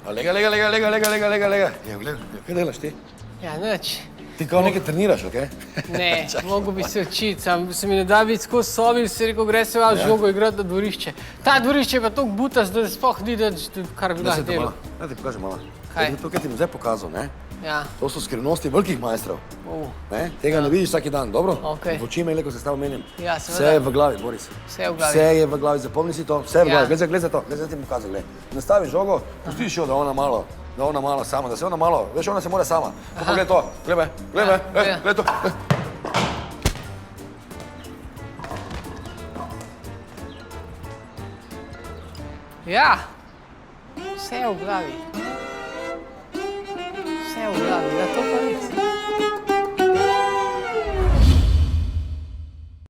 Lega. Ja, kaj delaš ti? Ja, nič. Ti kao nekaj treniraš, okej? Ne, mogo bi se učiti, sam se mi ne da biti skozi sobi, si rekel, gre se vas žogo igrati na dvorišče. Ta dvorišče je pa toliko butas, da sploh ni, kar bi lahko delal. Da ti pokažem malo. Kaj? To, kaj ti bom zdaj pokazal, ne? Ja. To so skrivnosti velikih majstrov. Ne? Tega ne vidiš vsaki dan, dobro? Okej. V oči me le, ko se s tabo menjam. Ja, seveda. Vse je v glavi, Boris. Vse je v glavi. Vse je v glavi, zapomni si to, vse je v Ja. glavi. Glej za to, glej za ti bom pokazal, glej. Nastavi žogo, pustiš jo, da ona malo sama, da se ona malo, veš, ona se mora sama. Poglej to, glej me, glej to. Ja, vse je v glavi.